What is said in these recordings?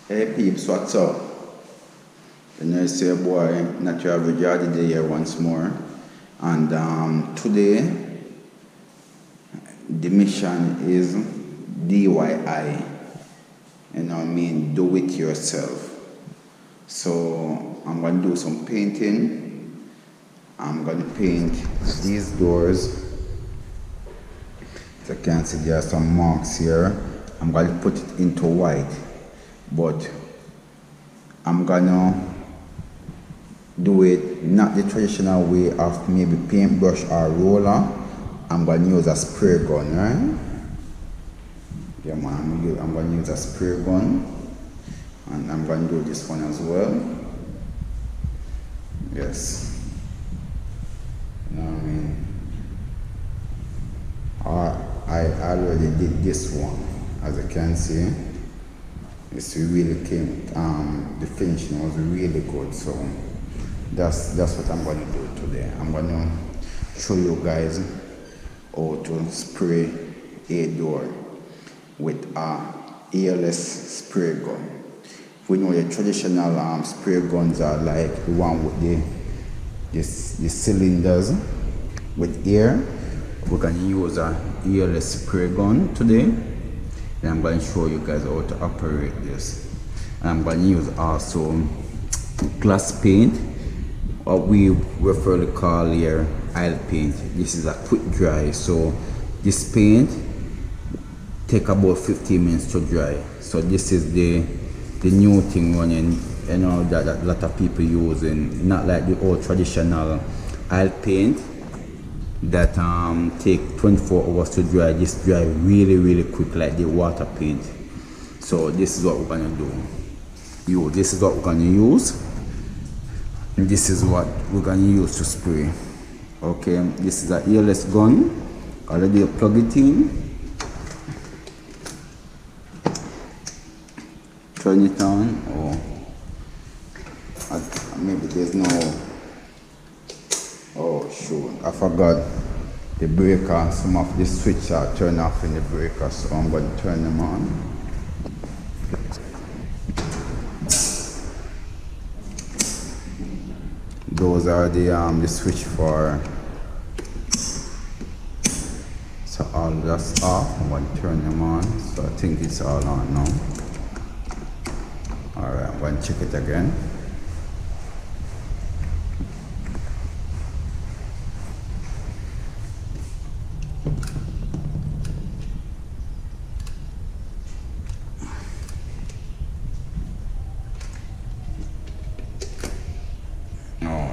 Hey peeps, what's up? You know, it's your boy, Not Your Average Yardie here once more. And today, the mission is DIY. You know what I mean? Do it yourself. So I'm going to do some painting. I'm going to paint these doors. As you can see, there are some marks here. I'm going to put it into white. But I'm gonna do it not the traditional way of maybe paintbrush or roller. I'm gonna use a spray gun, right? Yeah man, I'm gonna use a spray gun. And I'm gonna do this one as well. Yes. You know what I mean? I already did this one, as you can see. This really came, the finishing was really good, so that's what I'm going to do today. I'm going to show you guys how to spray a door with a airless spray gun. We know the traditional spray guns are like the one with the cylinders with air. We're going to use a airless spray gun today. And I'm going to show you guys how to operate this. And I'm going to use also glass paint, what we refer to call here oil paint. This is a quick dry, so this paint take about 15 minutes to dry. So this is the new thing running, you know, that a lot of people using, not like the old traditional oil paint that take 24 hours to dry. This dry really quick like the water paint. So this is what we're gonna do. This is what we're gonna use, and this is what we're gonna use to spray. Okay, this is an airless gun. Already plug it in, turn it on, or maybe there's no. Oh shoot, I forgot the breaker. Some of the switch are turned off in the breaker, so I'm going to turn them on. Those are the switch for, so all that's off. I'm going to turn them on, so I think it's all on now. Alright, I'm going to check it again.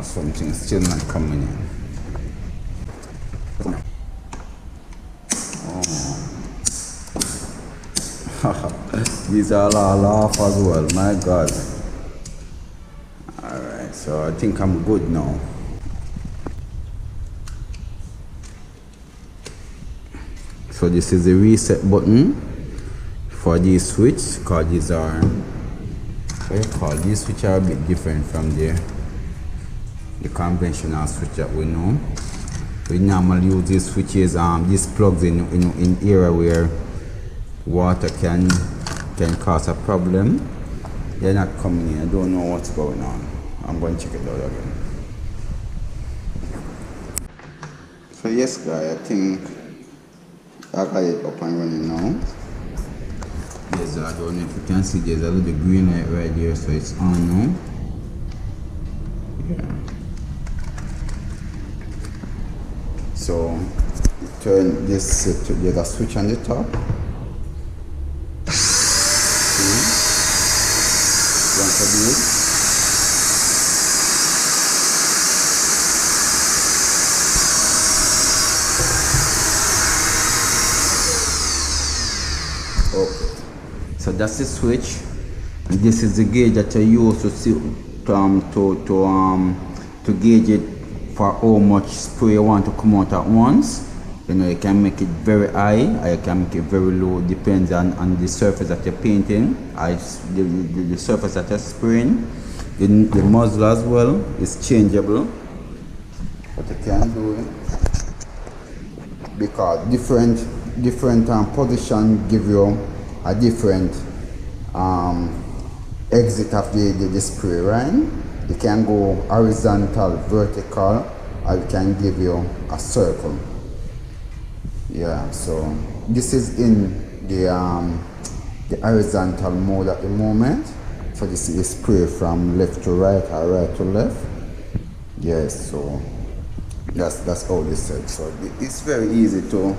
Something's still not coming in. Oh. These are all off as well, my God. Alright, so I think I'm good now. So this is the reset button for these switches, because these are, what do you call these switches are a bit different from the conventional switch that we know. We normally use these switches, these plugs in area where water can cause a problem. They're not coming in. I don't know what's going on. I'm going to check it out again. So yes guys, I think I got it up and running now. Yes, I don't know if you can see there's a little green light right there, so it's on now. Yeah. So turn this, there's a switch on the top. Okay. So that's the switch. And this is the gauge that I use to see to gauge it for how much spray you want to come out at once. You know, you can make it very high or you can make it very low, depends on the surface that you're painting, the surface that you're spraying. The muzzle as well is changeable, but you can do it because different position give you a different exit of the spray, right? You can go horizontal, vertical, or it can give you a circle. Yeah, so this is in the horizontal mode at the moment. So this is spray from left to right or right to left. Yes, so that's how this said. So it's very easy to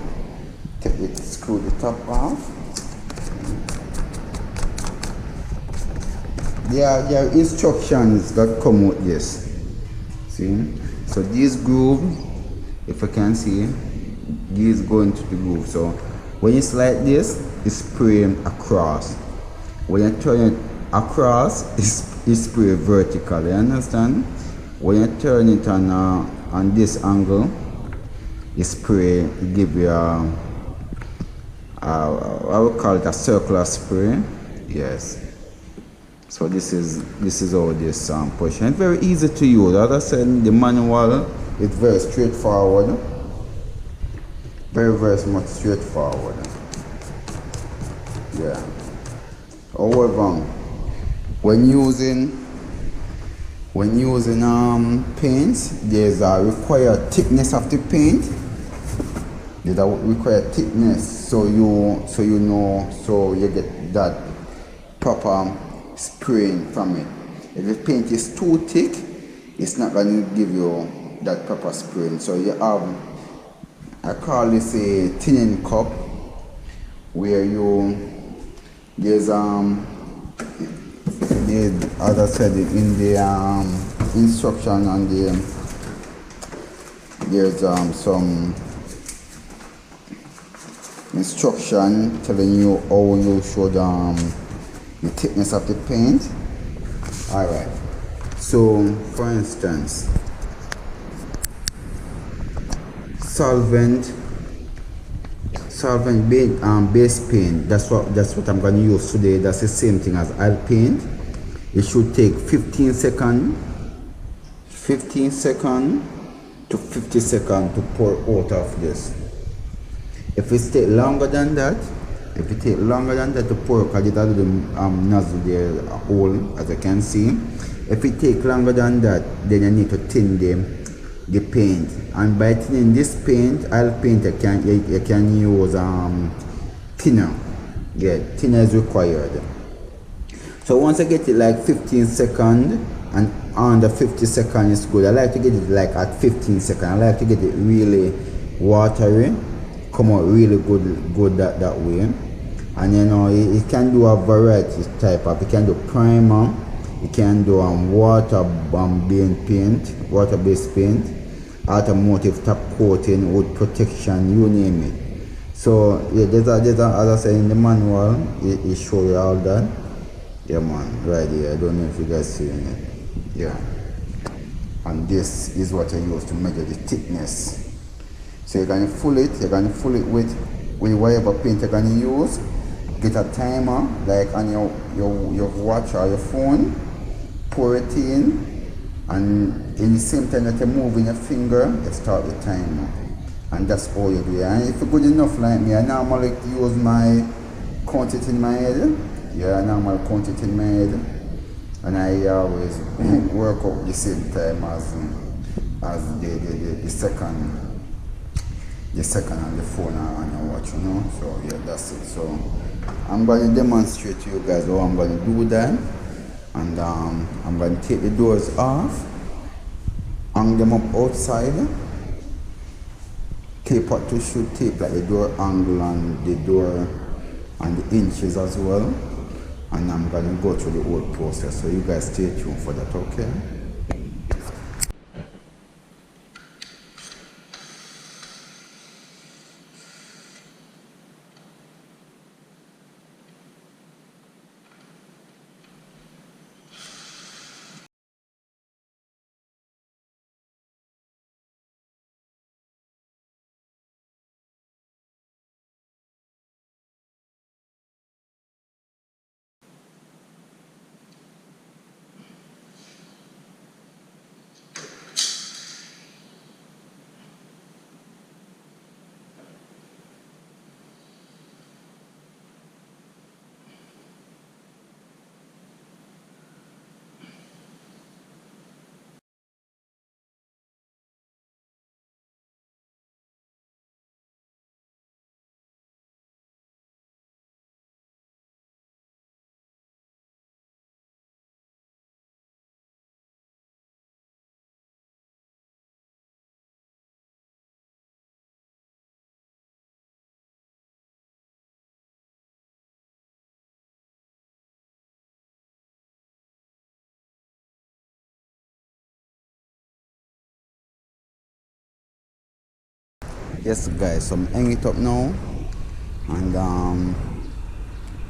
screw the top off. There are instructions that come with this. See? So these grooves, if you can see, these go into the groove. So when it's like this, it's spraying across. When you turn it across, it's spray vertical. You understand? When you turn it on this angle, it spray, it give you I would call it a circular spray. Yes. So this is how this position. It's very easy to use. As I said, the manual is very straightforward. Very much straightforward. Yeah. However, when using paints, there's a required thickness of the paint. There's a required thickness, so you know, so you get that proper spraying from it. If the paint is too thick, it's not going to give you that proper spraying. So you have, I call this a thinning cup, where there's as I said in the instruction on there's some instruction telling you how you should the thickness of the paint. Alright, so for instance, solvent base paint, that's what I'm going to use today. That's the same thing as oil paint. It should take 15 seconds to 50 seconds to pour out of this. If it takes longer than that, to pour, because it has the nozzle there, a hole, as you can see. If it takes longer than that, then you need to thin the paint. And by thinning this paint, oil paint, you can use thinner. Yeah, thinner is required. So once I get it like 15 seconds and under 50 seconds is good. I like to get it like at 15 seconds. I like to get it really watery, come out really good that way. And you know, it can do a variety type of, it can do primer, it can do water-based paint, automotive top coating, wood protection, you name it. So yeah, there's a, as I said in the manual, it shows you all that. Yeah man, right here. I don't know if you guys seeing it. Yeah. And this is what I use to measure the thickness. So you're gonna fill it with whatever paint you're gonna use. Get a timer, like on your watch or your phone, pour it in, and in the same time that you're moving your finger, you start the timer. And that's all you do. And if you're good enough like me, I normally use my count it in my head. Yeah, I normally count it in my head. And I always work up the same time as the second on the phone or on your watch, you know. So yeah, that's it. So I'm going to demonstrate to you guys how I'm going to do that. And I'm going to take the doors off, hang them up outside, tape what to shoot, tape like the door angle and the door and the inches as well. And I'm going to go through the whole process. So you guys stay tuned for that, okay? Yes guys, so I'm hanging it up now, and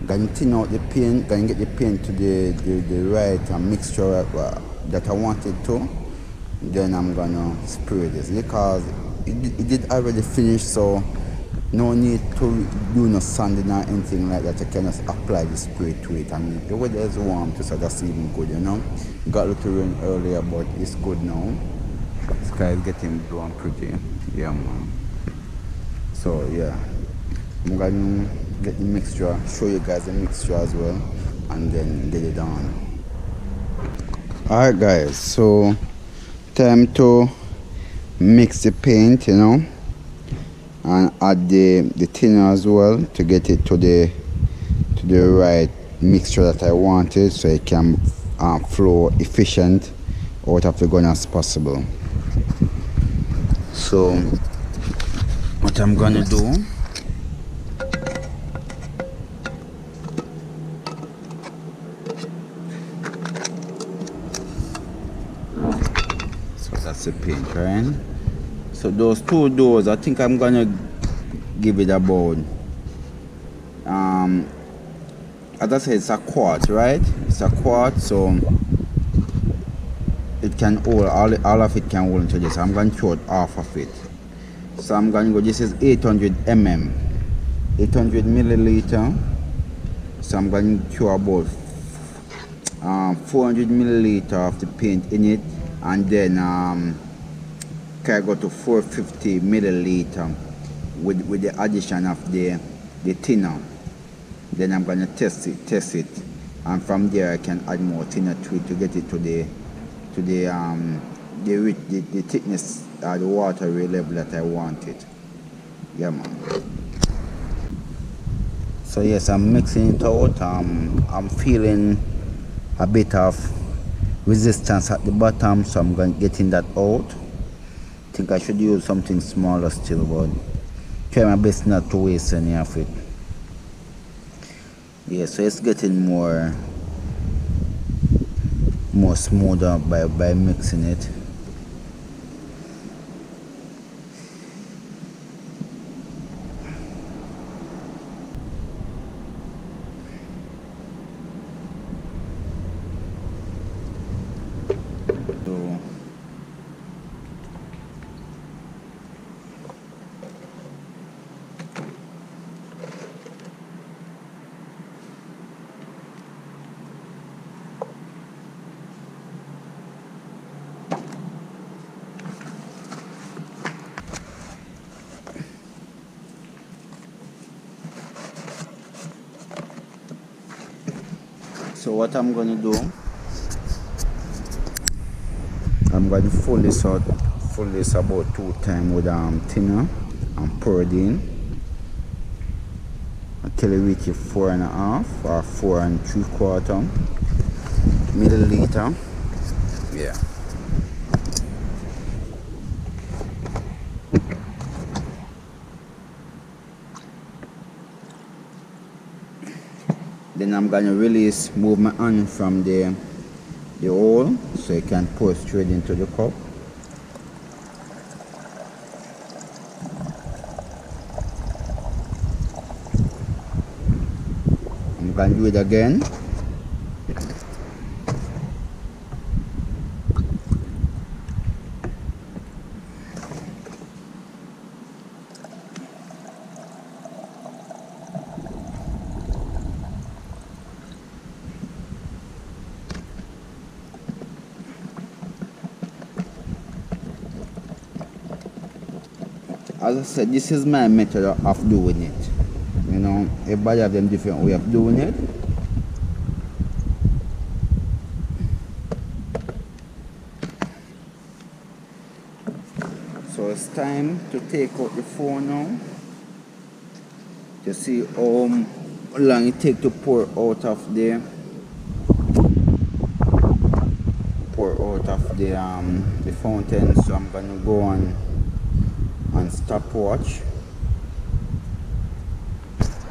gonna thin out the paint, gonna get the paint to the right mixture that I wanted to. Then I'm gonna spray this because it did already finish, so no need to do no sanding or anything like that. I can just apply the spray to it, and the weather is warm too, so that's even good, you know. Got a little rain earlier, but it's good now. Sky is getting blue and pretty, yeah man. So yeah, I'm gonna get the mixture, show you guys the mixture as well, and then get it on. Alright guys, so time to mix the paint, you know, and add the thinner as well to get it to the right mixture that I wanted, so it can flow efficient out of the gun as possible. So what I'm gonna do, so that's the paint, right? So those two doors, I think I'm gonna give it about as I said, it's a quart, right? It's a quart, so it can hold all of it can hold into this. I'm going to throw it half of it. So I'm going to go, this is 800 mm, 800 milliliter. So I'm going to throw about 400 milliliter of the paint in it, and then can I go to 450 milliliter with the addition of the thinner. Then I'm going to test it, and from there I can add more thinner to it to get it to the thickness or the water level that I want it. Yeah man. So yes, I'm mixing it out. I'm feeling a bit of resistance at the bottom, so I'm going getting that out. I think I should use something smaller still, but try my best not to waste any of it. Yeah, so it's getting more smoother by mixing it. So what I'm going to do, I'm going to fold this about 2 times with thinner and pour it in until it reaches 4.5 or 4 3/4 milliliter. Yeah. Then I'm gonna move my hand from the hole so it can pour straight into the cup. I'm gonna do it again. As I said, this is my method of doing it. You know, everybody have them different way of doing it. So it's time to take out the phone now to see how long it takes to pour out of the fountain. So I'm gonna go on stopwatch.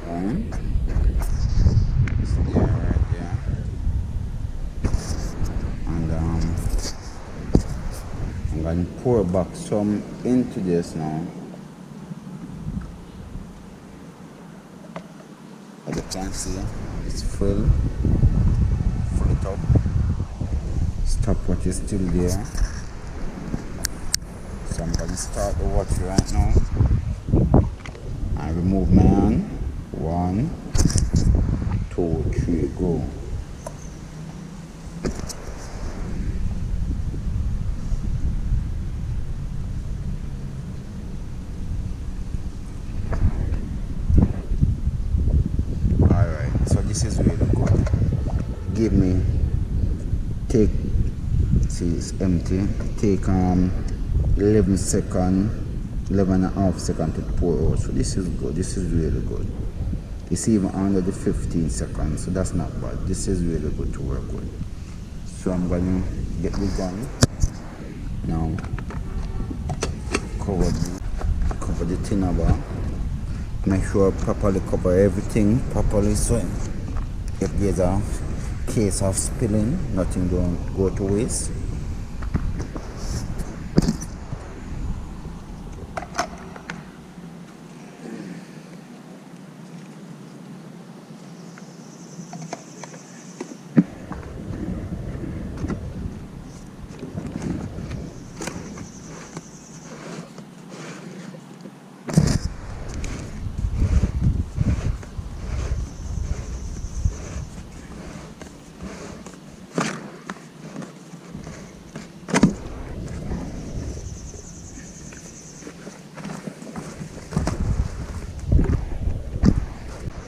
And it's there, right there. And I'm gonna pour back some into this now. can see it's full it up. Stopwatch is still there, so I'm going to start the watch right now and remove my hand. 1, 2, 3, go. This is really good. Give me, take, see it's empty, take 11 seconds, 11 and a half seconds to pour out. So this is good, this is really good. It's even under the 15 seconds, so that's not bad. This is really good to work with. So I'm going to get the gun now, cover the thinner bar. Make sure properly cover everything properly, so if there's a case of spilling, nothing don't go to waste.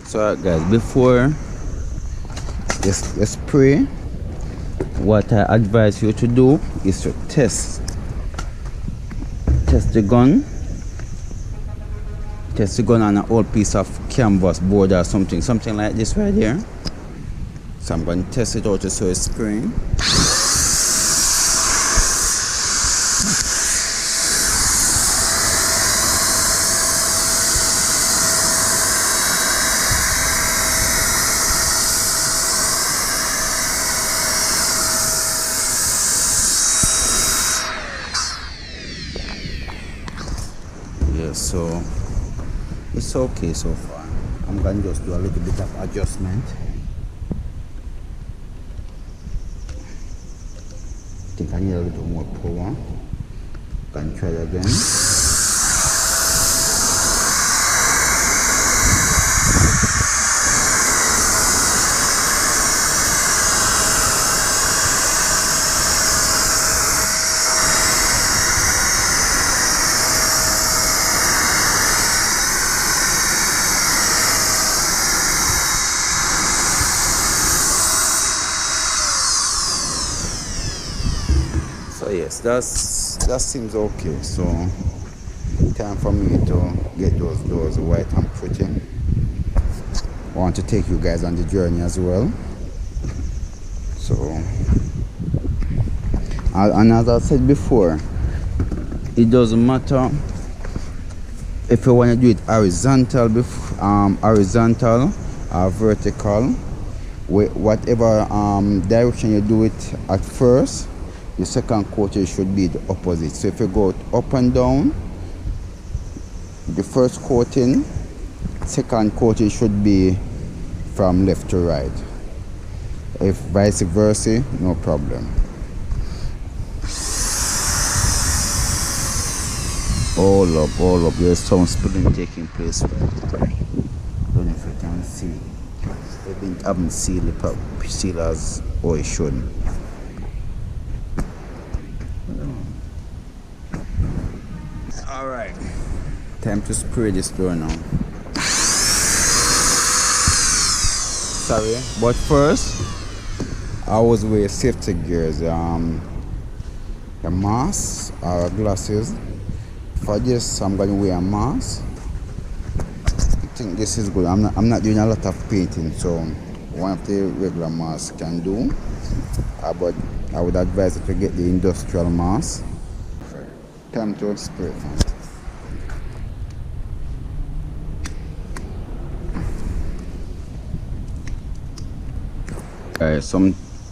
So guys, before you spray, what I advise you to do is to test the gun on an old piece of canvas board or something like this right here. So I'm going to test it out to see it's spraying. So it's okay so far. I'm going to just do a little bit of adjustment. I think I need a little more power. Can try again. So yes, that seems okay. So time for me to get those doors white and pretty. I want to take you guys on the journey as well. So and as I said before, it doesn't matter if you want to do it horizontal or vertical, whatever direction you do it at first. The second coating should be the opposite. So if you go up and down, the first coating, second coating should be from left to right. If vice versa, no problem. All up, there's some spilling taking place. I don't know if you can see. They haven't sealed the sealers or it shouldn't. Alright, time to spray this door now. Sorry, but first I always wear safety gears, the mask or glasses. For this I'm going to wear a mask. I think this is good. I'm not doing a lot of painting, so one of the regular masks can do, but I would advise you to get the industrial mask. Time to spray.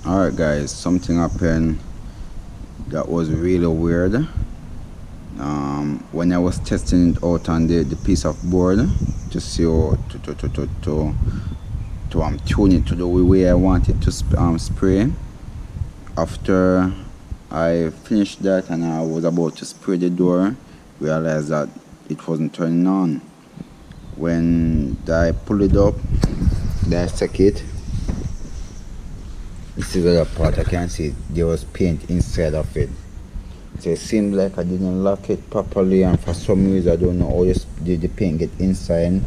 Alright guys, something happened that was really weird. When I was testing it out on the piece of board to see how to tune it to the way I want it to spray. After I finished that and I was about to spray the door, realized that it wasn't turning on. When I pull it up, dissect it, this is the other part. I can see there was paint inside of it. So it seems like I didn't lock it properly, and for some reason I don't know how the paint get inside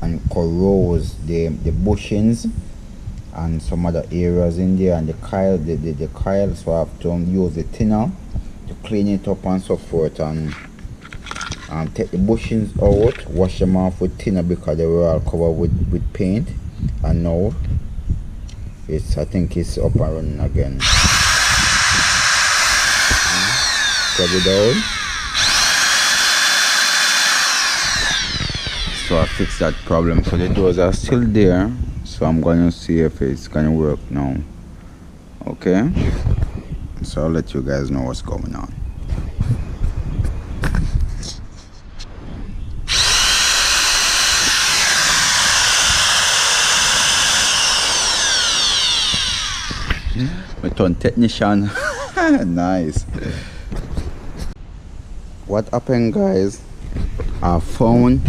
and corrodes the bushings and some other areas in there, and the coil, so I have to use the thinner to clean it up and so forth, and take the bushings out, wash them off with thinner because they were all covered with paint. And now I think it's up and running again. Plug it down. So I fixed that problem. So the doors are still there. So I'm going to see if it's going to work now. Okay. So I'll let you guys know what's going on. My turn technician. Nice. What happened, guys? I found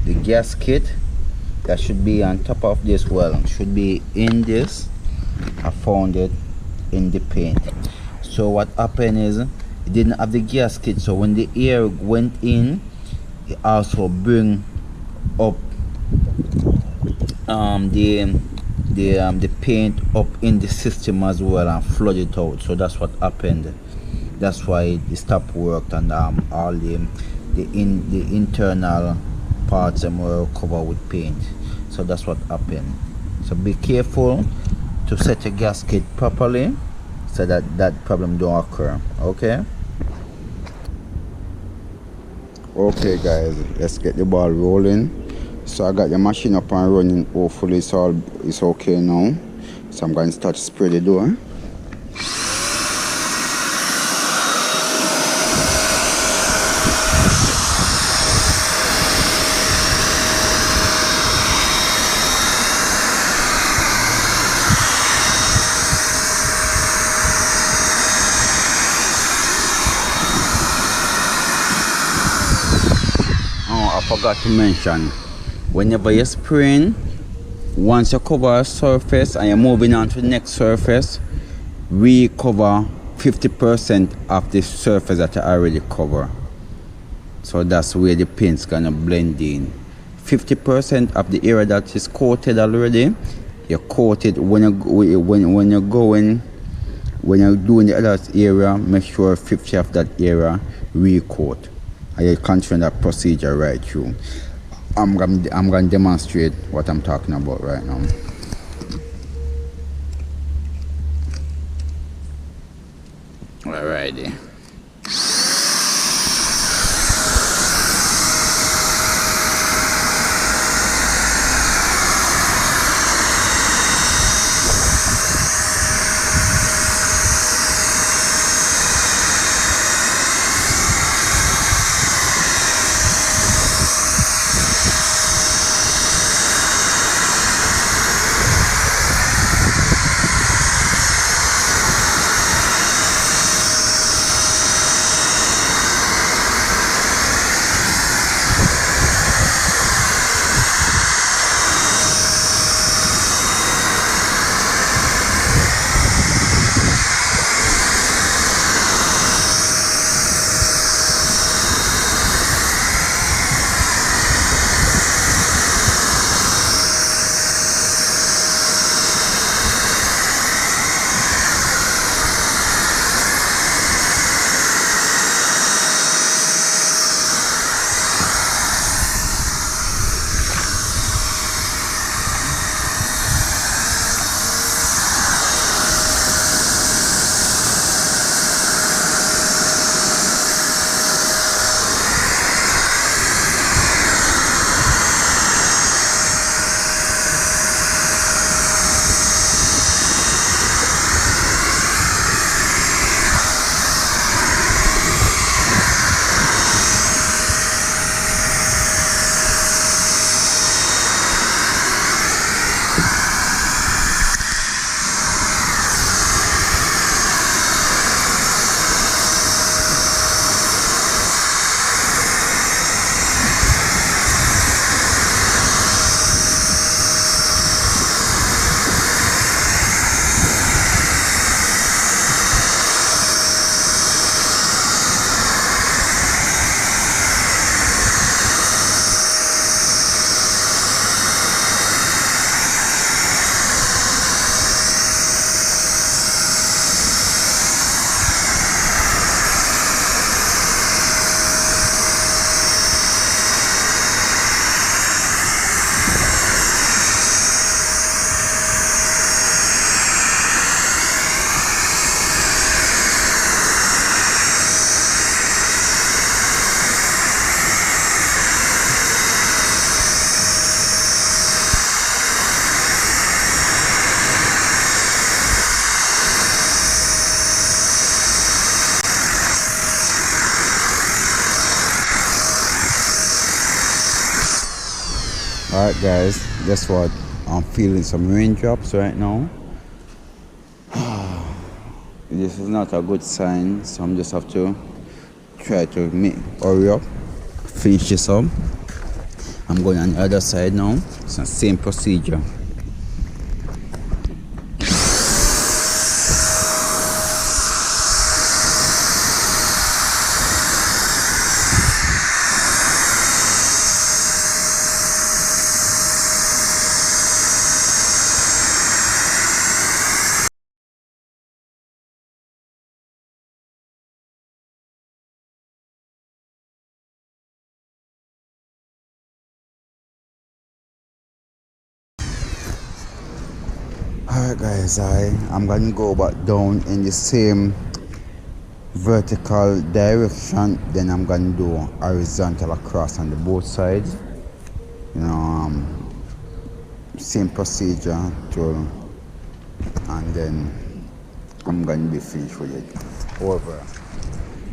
the gasket that should be on top of this. Well, should be in this. I found it in the paint. So what happened is it didn't have the gasket, so when the air went in, it also bring up the paint up in the system as well and flood it out. So that's what happened. That's why it stopped work, and all the internal parts were covered with paint. So that's what happened. So be careful to set your gasket properly so that problem don't occur. Okay guys, let's get the ball rolling. So I got the machine up and running. Hopefully it's okay now. So I'm going to start to spray the door. Oh, I forgot to mention, whenever you're spraying, once you cover a surface and you're moving on to the next surface, recover 50% of the surface that you already cover. So that's where the paint's gonna blend in. 50% of the area that is coated already, you coat it. When you're doing the other area, make sure 50 of that area recoat. And you continue that procedure right through. I'm gonna demonstrate what I'm talking about right now. Alrighty. Alright guys, guess what? I'm feeling some raindrops right now. This is not a good sign, so I'm just have to try to hurry up, finish this up. I'm going on the other side now. It's the same procedure. Alright guys, I'm gonna go back down in the same vertical direction, then I'm gonna do horizontal across on the both sides. You know, same procedure to, and then I'm gonna be finished with it. However,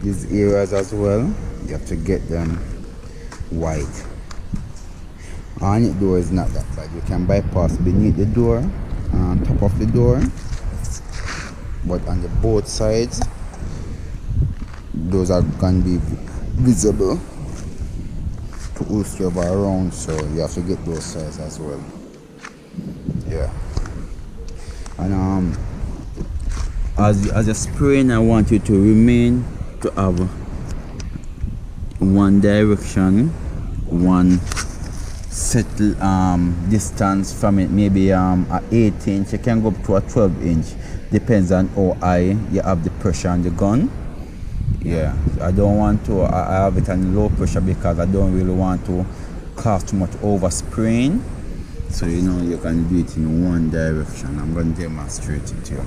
these areas as well, you have to get them white. On the door is not that bad. You can bypass beneath the door, on top of the door, but on the both sides, those are gonna be visible to whoever around, so you have to get those sides as well. Yeah. And as a spraying, I want you to remain to have one direction, one set distance from it, maybe a 8 inch. You can go up to a 12 inch, depends on how high you have the pressure on the gun. Yeah, I don't want to I have it on low pressure because I don't really want to cause too much overspraying. So you know, you can do it in one direction. I'm going to demonstrate it to you.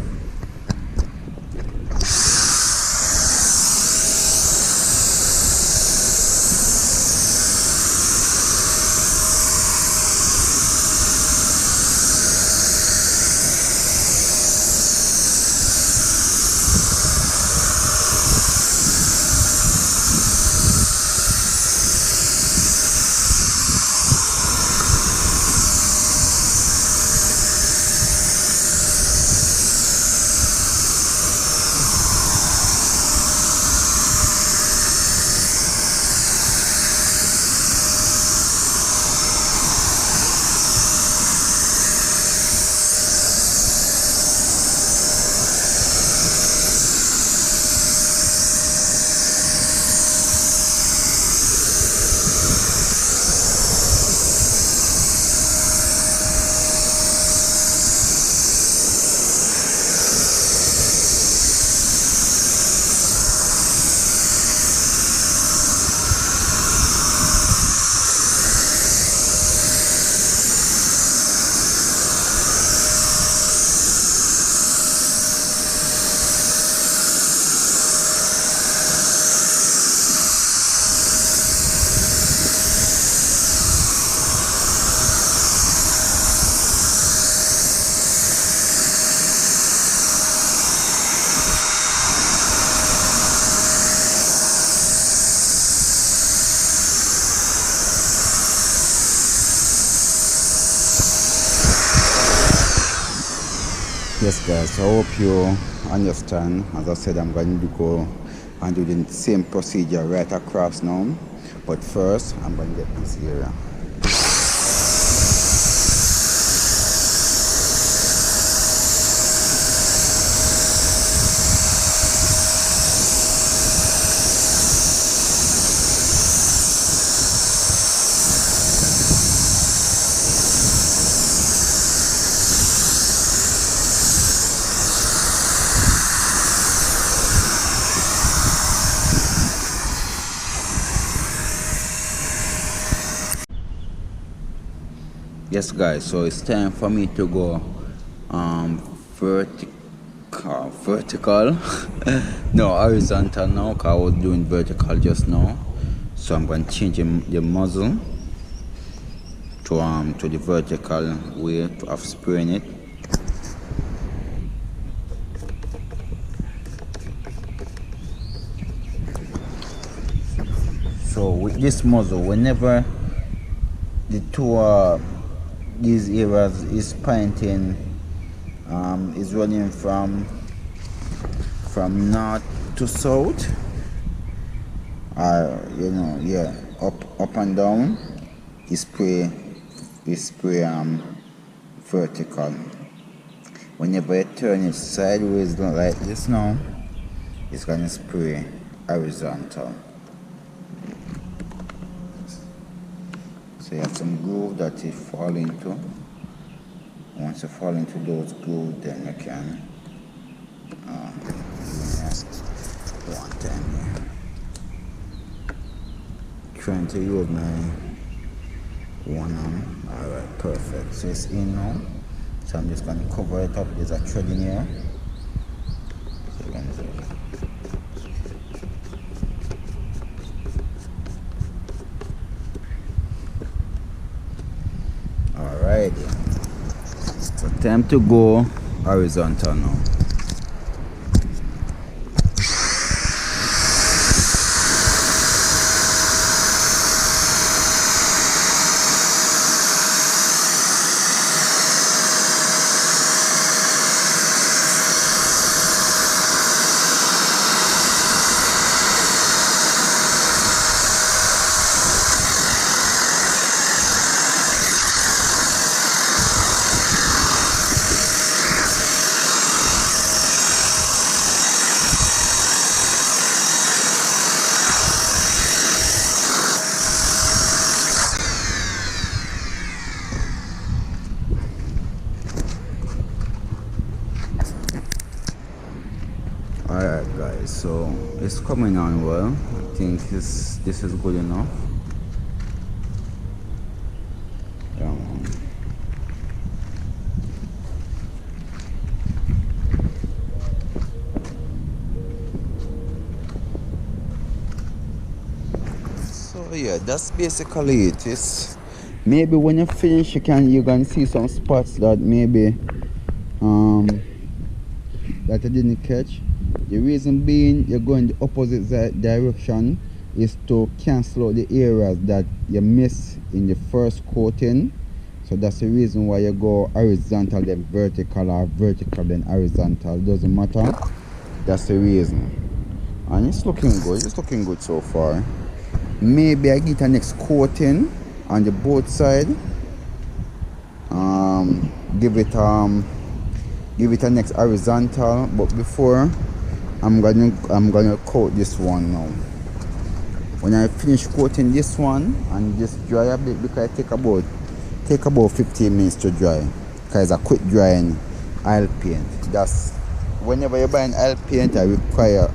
Yes guys, I hope you understand. As I said, I'm going to go and do the same procedure right across now, but first I'm going to get this area. Yes guys, so it's time for me to go vertical no, horizontal now, because I was doing vertical just now. So I'm going to change the muzzle to the vertical way of spraying it. So with this muzzle, whenever the two these areas is painting is running from north to south, you know, yeah, up and down. Is spray vertical. Whenever you turn it sideways like this now, it's gonna spray horizontal. So you have some groove that you fall into. Once you fall into those grooves, then you can one time here. Trying to use my one arm. Alright, perfect. So it's in now. So I'm just gonna cover it up. There's a thread in here. So you're gonna see. Alright. So time to go horizontal now. Alright guys, so it's coming on well. I think this is good enough. So yeah, that's basically it. It's maybe when you finish you're gonna see some spots that maybe that I didn't catch. The reason being you're going the opposite direction is to cancel out the areas that you miss in the first coating. So that's the reason why you go horizontal then vertical, or vertical then horizontal. It doesn't matter. That's the reason. And it's looking good. It's looking good so far. Maybe I get a next coating on the both side. Give it a next horizontal, but before I'm gonna coat this one now. When I finish coating this one and just dry a bit, because it take about 15 minutes to dry, because it's a quick drying oil paint. That's whenever you buy an oil paint, I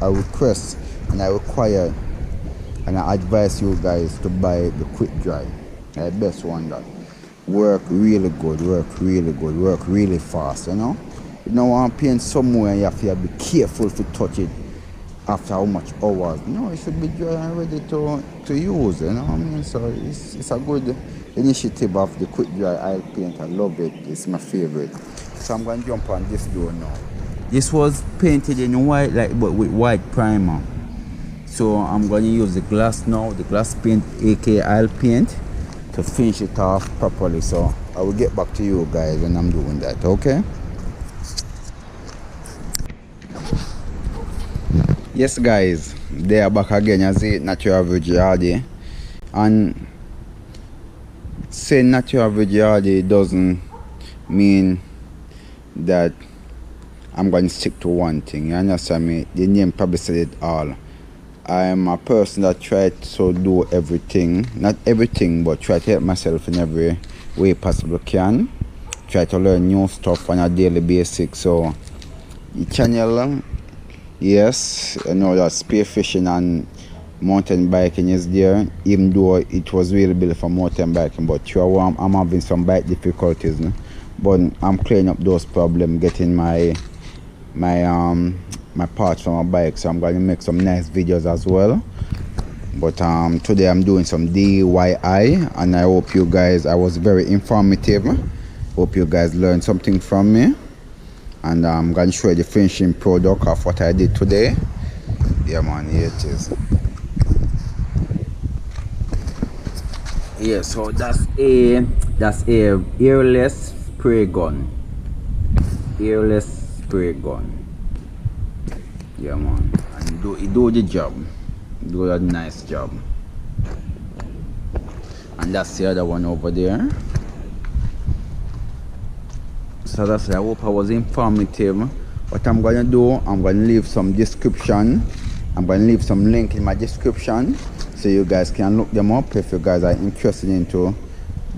request and I advise you guys to buy the quick dry. The best one that work really good, work really fast, you know. You don't want to paint somewhere, you have to be careful to touch it after how much hours. No, it should be dry and ready to use, you know what I mean? So it's a good initiative of the quick dry oil paint. I love it. It's my favorite. So I'm going to jump on this door now. This was painted in white, but with white primer. So I'm going to use the glass now, the glass paint, aka oil paint, to finish it off properly. So I will get back to you guys when I'm doing that, okay? Yes guys, they are back again as a natural average yardie, and saying natural average yardie doesn't mean that I'm going to stick to one thing. You understand me? The name probably said it all. I am a person that tries to do everything, not everything, but try to help myself in every way possible can. Try to learn new stuff on a daily basis. So the channel, yes, I know that spearfishing and mountain biking is there, even though it was really built for mountain biking, but I'm having some bike difficulties, no? But I'm clearing up those problems, getting my parts from my bike, so I'm going to make some nice videos as well. But today I'm doing some DIY, and I hope you guys, I was very informative. Hope you guys learned something from me. And I'm going to show you the finishing product of what I did today. Yeah man, here it is. Yeah, so that's a airless spray gun. Airless spray gun. Yeah, man. And it do the job. Do a nice job. And that's the other one over there. So that's it. I hope I was informative. What I'm gonna do, I'm gonna leave some description. I'm gonna leave some link in my description so you guys can look them up if you guys are interested into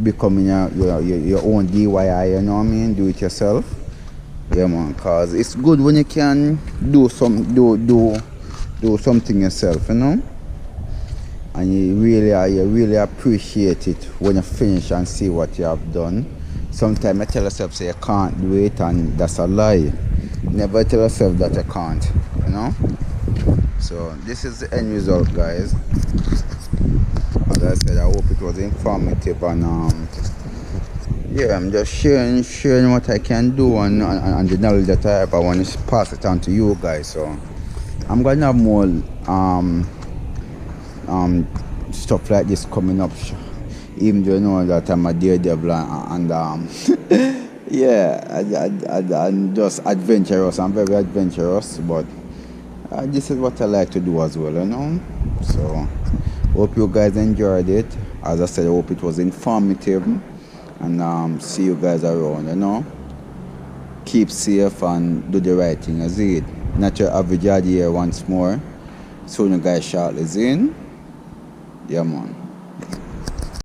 becoming your own DIY, you know what I mean? Do it yourself. Yeah, man, cause it's good when you can do something yourself, you know. And you really appreciate it when you finish and see what you have done. Sometimes I tell yourself say you can't do it, and that's a lie. Never tell yourself that you can't, you know. So this is the end result, guys. As I said, I hope it was informative, and yeah, I'm just sharing what I can do and the knowledge that I have. I want to pass it on to you guys. So I'm gonna have more stuff like this coming up, even though you know that I'm a daredevil and yeah, I'm just adventurous. I'm very adventurous, but this is what I like to do as well, you know. So hope you guys enjoyed it. As I said, I hope it was informative, and see you guys around, you know. Keep safe and do the right thing, as it. Not your average yard here once more. Soon you guys shortly in. Yeah, man.